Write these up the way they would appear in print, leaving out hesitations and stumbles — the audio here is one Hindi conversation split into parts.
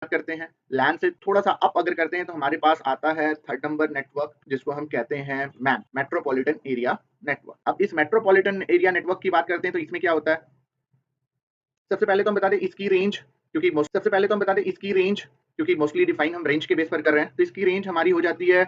बात करते हैं, लैन से थोड़ा सा अप अगर करते हैं तो हमारे पास आता है थर्ड नंबर नेटवर्क, जिसको हम कहते हैं मैन, मेट्रोपॉलिटन एरिया नेटवर्क। अब इस मेट्रोपॉलिटन एरिया नेटवर्क की बात करते हैं तो इसमें क्या होता है, सबसे पहले तो हम बता दें इसकी रेंज, क्योंकि मोस्टली डिफाइन हम रेंज के बेस पर कर रहे हैं, तो इसकी रेंज हमारी हो जाती है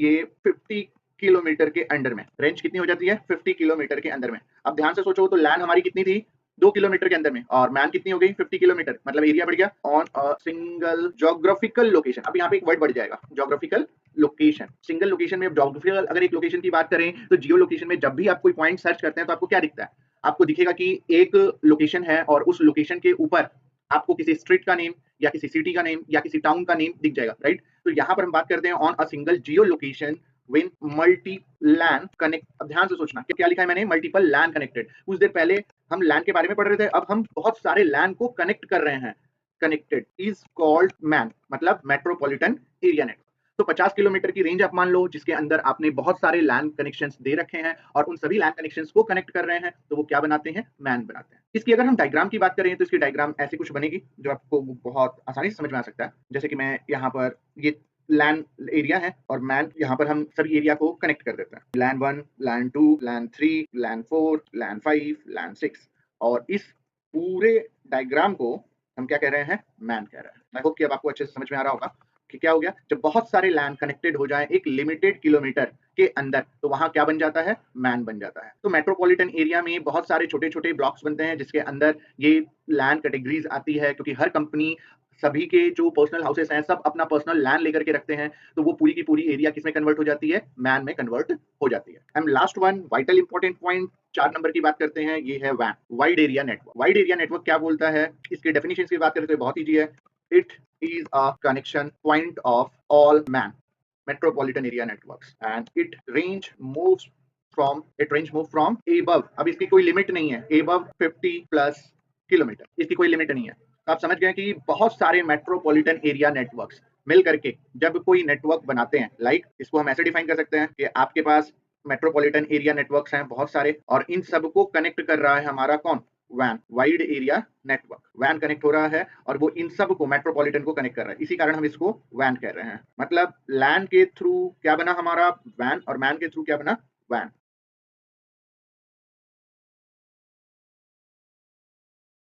ये 50 किलोमीटर के अंडर में। रेंज कितनी हो जाती है? 50 किलोमीटर के अंदर में। अब ध्यान से सोचो तो लैन हमारी कितनी थी? 2 किलोमीटर के अंदर में, और मैन कितनी हो गई? 50 किलोमीटर, मतलब एरिया बढ़ गया on a single geographical location. अब यहाँ पे एक वर्ड बढ़ जाएगा, जोग्राफिकल लोकेशन। सिंगल लोकेशन में जोग्राफिकल अगर एक लोकेशन की बात करें तो जियो लोकेशन में जब भी आप कोई पॉइंट सर्च करते हैं तो आपको क्या दिखता है? आपको दिखेगा कि एक लोकेशन है और उस लोकेशन के ऊपर आपको किसी स्ट्रीट का नेम या किसी सिटी का नेम या किसी टाउन का नेम दिख जाएगा, राइट? तो यहाँ पर हम बात करते हैं on a single geo location win multi LAN connect. अब ध्यान से सोचना क्या लिखा है मैंने, मल्टीपल लैन कनेक्टेड। कुछ देर पहले हम लैन के बारे में पढ़ रहे थे, अब हम बहुत सारे लैन को कनेक्ट कर रहे हैं। कनेक्टेड इज कॉल्ड मैन, मतलब मेट्रोपॉलिटन एरिया नेटवर्क। तो 50 किलोमीटर की रेंज आप मान लो जिसके अंदर आपने बहुत सारे लैन कनेक्शंस दे रखे हैं और उन सभी लैन कनेक्शंस को कनेक्ट कर रहे हैं, तो वो क्या बनाते हैं? मैन बनाते हैं। इसकी अगर हम डायग्राम की बात करें तो इसकी डायग्राम ऐसी कुछ बनेगी जो आपको बहुत आसानी से समझ में आ सकता है। जैसे कि मैं यहाँ पर ये लैन एरिया है और मैन, यहाँ पर हम सभी एरिया को कनेक्ट कर देते हैं। लैन 1, लैन 2, लैन 3, लैन 4, लैन 5, लैन 6, और इस पूरे डायग्राम को हम क्या कह रहे हैं? मैन कह रहे हैं। आई होप कि अब आपको अच्छे से समझ में आ रहा होगा कि क्या हो गया जब बहुत सारे लैन कनेक्टेड हो जाए एक लिमिटेड किलोमीटर के अंदर, तो वहां क्या बन जाता है? मैन बन जाता है। तो मेट्रोपॉलिटन एरिया में बहुत सारे छोटे छोटे ब्लॉक्स बनते हैं जिसके अंदर ये लैन कैटेगरीज आती है, क्योंकि हर कंपनी, सभी के जो पर्सनल हाउसेस हैं सब अपना पर्सनल लैन लेकर के रखते हैं, तो वो पूरी की पूरी एरिया किसमें कन्वर्ट हो जाती है? मैन में कन्वर्ट हो जाती है। And last one vital important point 4 number की बात करते हैं, ये है वैन, wide area network. Wide area network क्या बोलता है? इसके डेफिनेशन की बात करें तो बहुत ईजी है। It is a connection point of all man metropolitan area networks and it range move from above, अब इसकी कोई लिमिट नहीं है, above 50 प्लस किलोमीटर, इसकी कोई लिमिट नहीं है। तो आप समझ गए कि बहुत सारे मेट्रोपॉलिटन एरिया नेटवर्क्स मिल करके जब कोई नेटवर्क बनाते हैं, लाइक इसको हम ऐसे डिफाइन कर सकते हैं कि आपके पास मेट्रोपॉलिटन एरिया नेटवर्क्स हैं बहुत सारे, और इन सबको कनेक्ट कर रहा है हमारा कौन? वैन, वाइड एरिया नेटवर्क। वैन कनेक्ट हो रहा है और वो इन सब को, मेट्रोपॉलिटन को कनेक्ट कर रहा है, इसी कारण हम इसको वैन कह रहे हैं। मतलब लैन के थ्रू क्या बना हमारा? वैन, और मैन के थ्रू क्या बना? वैन।